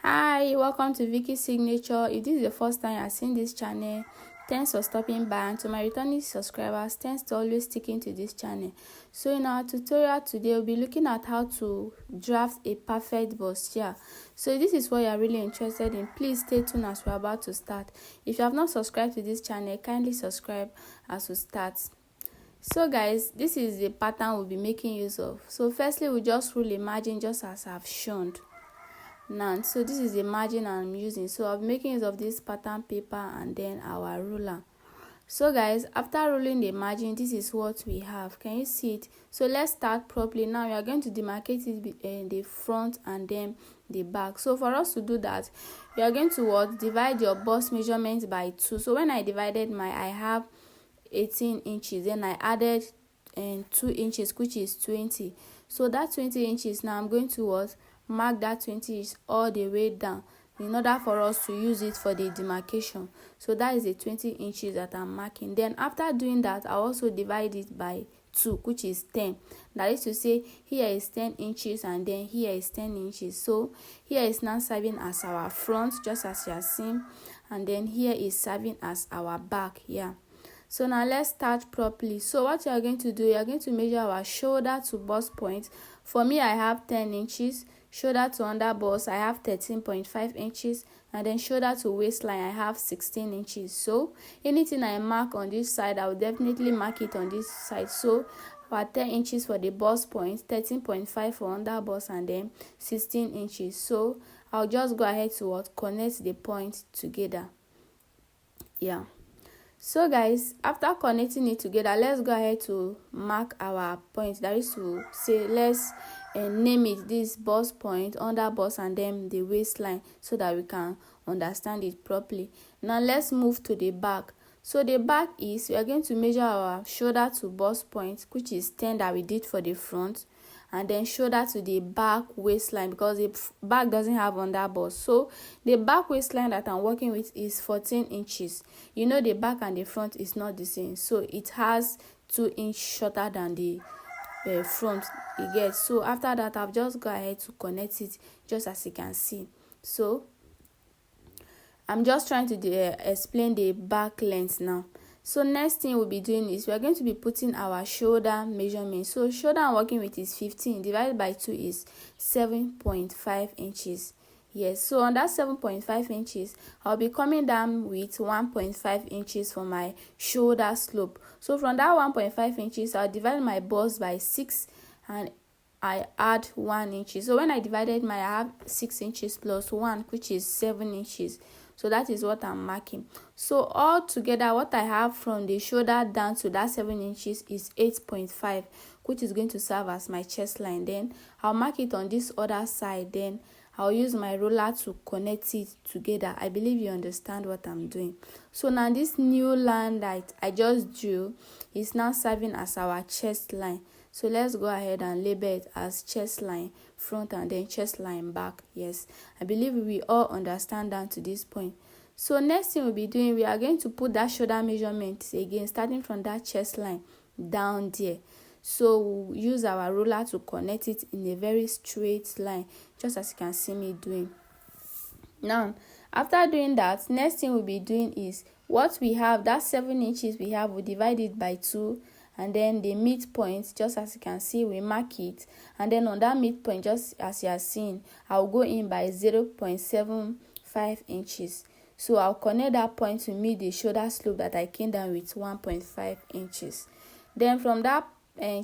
Hi, welcome to Vicky's Signature. If this is the first time you're seeing this channel, thanks for stopping by, and to my returning subscribers, thanks to always sticking to this channel. So in our tutorial today, we'll be looking at how to draft a perfect bustier. So if this is what you're really interested in, please stay tuned as we're about to start. If you have not subscribed to this channel, kindly subscribe as we start. So guys, this is the pattern we'll be making use of. So firstly, we just rule a margin just as I've shown. Now, so this is the margin I'm using. So I'm making use of this pattern paper and then our ruler. So guys, after ruling the margin, this is what we have. Can you see it? So let's start properly. Now we are going to demarcate it in the front and then the back. So for us to do that, we are going to divide your bust measurement by 2. So when I divided I have 18 inches, then I added 2 inches, which is 20. So that 20 inches, now I'm going to mark that 20 inches all the way down in order for us to use it for the demarcation. So that is the 20 inches that I'm marking. Then after doing that, I also divide it by 2, which is 10. That is to say, here is 10 inches and then here is 10 inches. So here is now serving as our front, just as you are seeing, and then here is serving as our back here. So now let's start properly. So what you are going to do, you are going to measure our shoulder to bust point. For me, I have 10 inches. Shoulder to underbust, I have 13.5 inches. And then shoulder to waistline, I have 16 inches. So anything I mark on this side, I will definitely mark it on this side. So about 10 inches for the bust point, 13.5 for underbust, and then 16 inches. So I'll just go ahead to connect the points together. Yeah. So guys, after connecting it together, let's go ahead to mark our point. That is to say, let's name it this bust point, underbust, and then the waistline, so that we can understand it properly. Now let's move to the back. So the back is, we are going to measure our shoulder to bust point, which is 10 that we did for the front, and then shoulder to the back waistline, because the back doesn't have underbust. So the back waistline that I'm working with is 14 inches. You know, the back and the front is not the same, so it has 2 inches shorter than the front, you get. So after that, I've just go ahead to connect it, just as you can see. So I'm just trying to explain the back length now. So next thing we'll be doing is we are going to be putting our shoulder measurement. So shoulder I'm working with is 15 divided by 2 is 7.5 inches. Yes, so on that 7.5 inches, I'll be coming down with 1.5 inches for my shoulder slope. So from that 1.5 inches, I'll divide my bust by 6 and I add 1 inch. So when I divided I have 6 inches plus 1, which is 7 inches. So that is what I'm marking. So all together, what I have from the shoulder down to that 7 inches is 8.5, which is going to serve as my chest line. Then I'll mark it on this other side. Then I'll use my ruler to connect it together. I believe you understand what I'm doing. So now this new line that I just drew is now serving as our chest line. So let's go ahead and label it as chest line front and then chest line back. Yes, I believe we all understand down to this point. So next thing we'll be doing, we are going to put that shoulder measurement again, starting from that chest line down there. So we'll use our ruler to connect it in a very straight line, just as you can see me doing. Now, after doing that, next thing we'll be doing is what we have, that 7 inches we have, we divide it by 2. And then the midpoint, just as you can see, we mark it. And then on that midpoint, just as you are seeing, I'll go in by 0.75 inches. So I'll connect that point to meet the shoulder slope that I came down with 1.5 inches. Then from that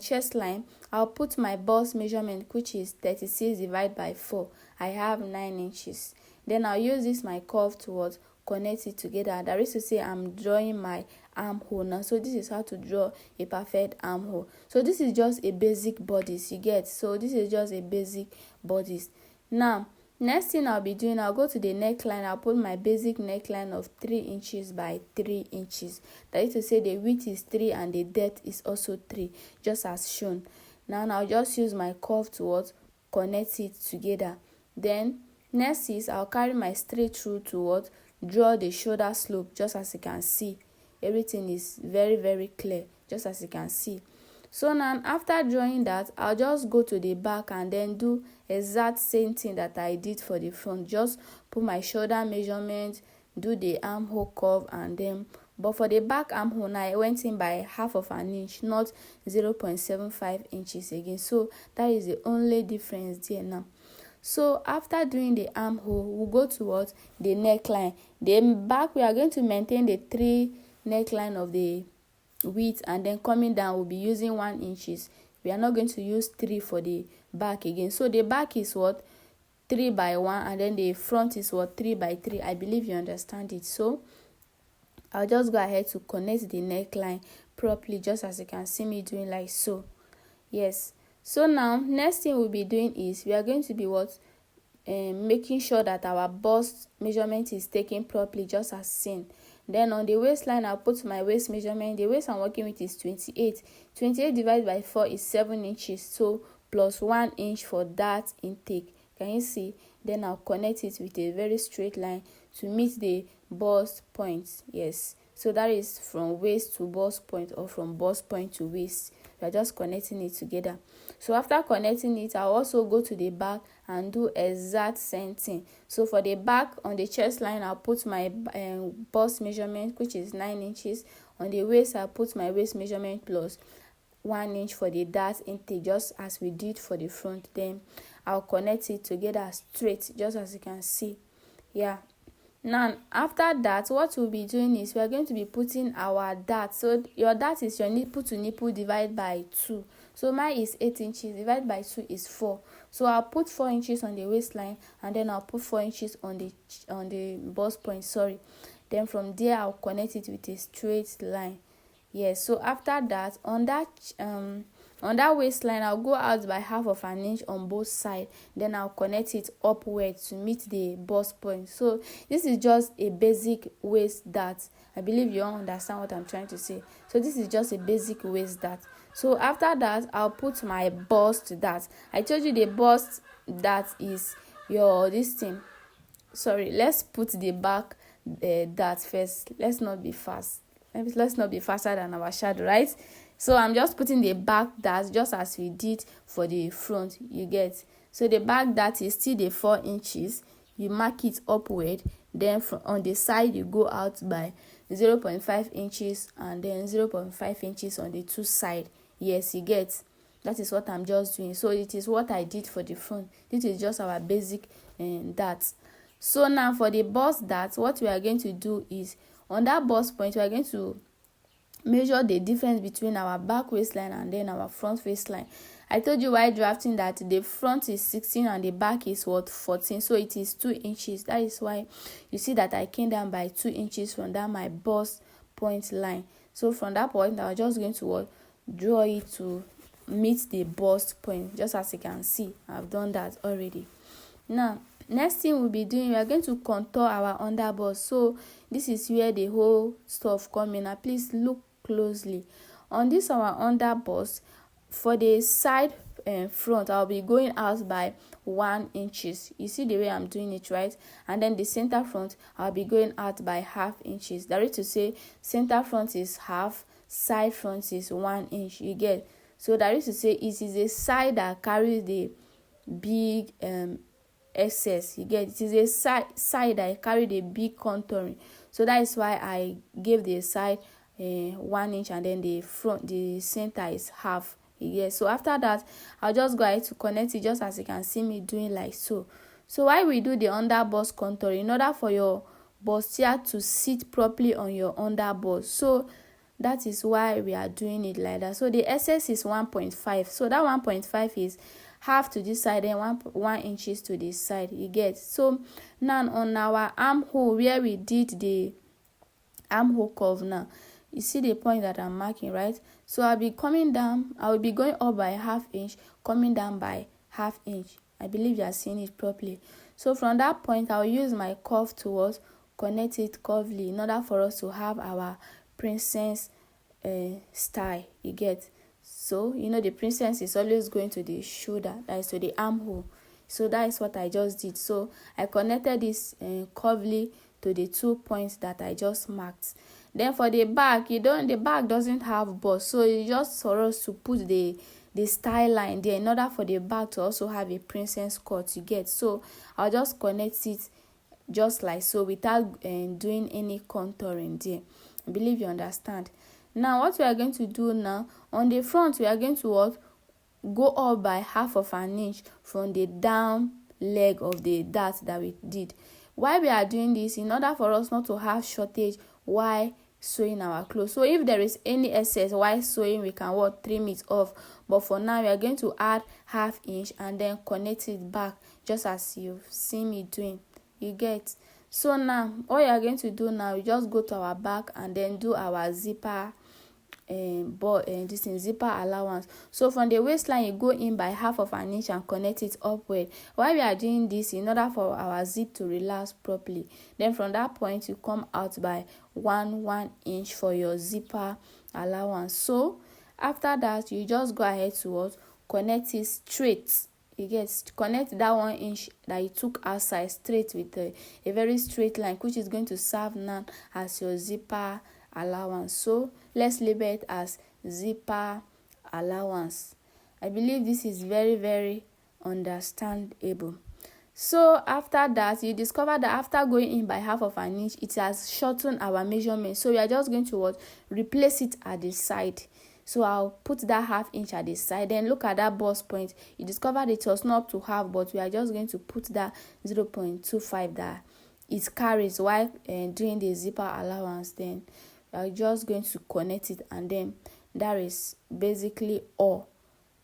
chest line, I'll put my bust measurement, which is 36 divided by 4. I have 9 inches. Then I'll use this my curve towards connect it together. That is to say, I'm drawing my armhole now. So this is how to draw a perfect armhole. So this is just a basic bodice, you get. So this is just a basic bodice. Now next thing I'll be doing, I'll go to the neckline. I'll put my basic neckline of 3 inches by 3 inches. That is to say, the width is 3 and the depth is also 3, just as shown. Now I'll just use my curve towards connect it together. Then next is I'll carry my straight through towards draw the shoulder slope, just as you can see. Everything is very, very clear, just as you can see. So now after drawing that, I'll just go to the back and then do exact same thing that I did for the front. Just put my shoulder measurement, do the armhole curve, and then but for the back armhole now I went in by half of an inch, not 0.75 inches again. So that is the only difference there now. So after doing the armhole, we'll go to what? The neckline. The back, we are going to maintain the 3 neckline of the width, and then coming down we'll be using 1 inches. We are not going to use 3 for the back again. So the back is what? 3 by 1, and then the front is what? 3 by 3. I believe you understand it. So I'll just go ahead to connect the neckline properly, just as you can see me doing like so. Yes. So now next thing we'll be doing is we are going to be what? Making sure that our bust measurement is taken properly, just as seen. Then on the waistline, I'll put my waist measurement. The waist I'm working with is 28. 28 divided by 4 is 7 inches. So plus 1 inch for that intake. Can you see? Then I'll connect it with a very straight line to meet the bust point. Yes. So that is from waist to bust point, or from bust point to waist. We are just connecting it together. So after connecting it, I'll also go to the back and do exact same thing. So for the back, on the chest line, I'll put my bust measurement, which is 9 inches. On the waist, I'll put my waist measurement plus 1 inch for the dart intake, just as we did for the front. Then I'll connect it together straight, just as you can see. Yeah. Now after that, what we'll be doing is we are going to be putting our dart. So your dart is your nipple to nipple divided by 2. So mine is 8 inches divided by 2 is 4. So I'll put 4 inches on the waistline, and then I'll put 4 inches on the bust point. Then from there I'll connect it with a straight line. Yes. So after that, on that waistline, I'll go out by half of an inch on both sides. Then I'll connect it upward to meet the bust point. So this is just a basic waist dart. I believe you all understand what I'm trying to say. So this is just a basic waist dart. So after that, I'll put my bust dart. I told you the bust dart is this thing. Sorry, let's put the back dart first. Let's not be faster than our shadow, right? So I'm just putting the back dart just as we did for the front, you get. So the back dart is still the 4 inches. You mark it upward. Then on the side, you go out by 0.5 inches and then 0.5 inches on the 2 sides. Yes, you get. That is what I'm just doing. So it is what I did for the front. This is just our basic dart. So now for the bust dart, what we are going to do is on that bust point, we are going to measure the difference between our back waistline and then our front waistline. I told you while drafting that the front is 16 and the back is 14, so it is 2 inches. That is why you see that I came down by 2 inches from that my bust point line. So from that point, I was just going to draw it to meet the bust point, just as you can see. I've done that already. Now next thing we'll be doing, we are going to contour our underbust. So this is where the whole stuff come in. Now please look closely on this our underbust. For the side front, I'll be going out by 1 inches. You see the way I'm doing it, right? And then the center front, I'll be going out by half inches. That is to say, center front is half, side front is 1 inch. You get? So that is to say, it is a side that carries the big excess. You get? It is a side that carry the big contouring. So that is why I gave the side 1 inch, and then the center is half. Yes. So after that, I'll just go ahead to connect it, just as you can see me doing like so. So while we do the underbust contour, in order for your bustier to sit properly on your underbust, so that is why we are doing it like that. So the excess is 1.5. So that 1.5 is half to this side and 1 inches to this side. You get? So now on our armhole, where we did the armhole curve, now you see the point that I'm marking, right? So I'll be coming down. I will be going up by half inch, coming down by half inch. I believe you are seeing it properly. So from that point, I'll use my curve towards connect it curvely in order for us to have our princess style. You get? So you know the princess is always going to the shoulder, that is to the armhole. So that is what I just did. So I connected this curvely to the 2 points that I just marked. Then for the back, the back doesn't have bust, so it's just for us to put the the style line there in order for the back to also have a princess cut, you get. So I'll just connect it just like so without doing any contouring there. I believe you understand. Now what we are going to do now, on the front we are going to what, go up by half of an inch from the down leg of the dart that we did. Why we are doing this? In order for us not to have shortage while sewing our clothes. So if there is any excess while sewing, we can what, trim it off. But for now we are going to add half inch and then connect it back just as you've seen me doing, you get. So now all you are going to do now, we just go to our back and then do our zipper this is zipper allowance. So from the waistline you go in by half of an inch and connect it upward. Why we are doing this? In order for our zip to relax properly. Then from that point you come out by 1 inch for your zipper allowance. So after that you just go ahead to what, connect it straight. You get, connect that 1 inch that you took outside straight with a very straight line, which is going to serve now as your zipper allowance. So let's label it as zipper allowance. I believe this is very, very understandable. So after that, you discover that after going in by half of an inch, it has shortened our measurement. So we are just going to what, replace it at the side. So I'll put that half inch at the side. Then look at that bust point. You discovered it was not up to half, but we are just going to put that 0.25 that it carries while doing the zipper allowance. Then we are just going to connect it, and then that is basically all.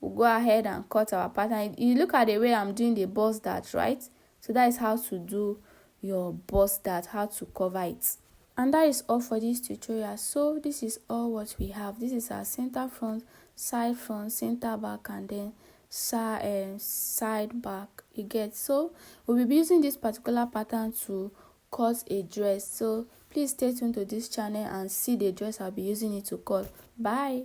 We'll go ahead and cut our pattern. You look at the way I'm doing the bust dart, right? So that is how to do your bust dart, how to cover it. And that is all for this tutorial. So this is all what we have. This is our center front, center back, and then side back, you get. So we'll be using this particular pattern to cut a dress. So please stay tuned to this channel and see the dress I'll be using it to cut. Bye.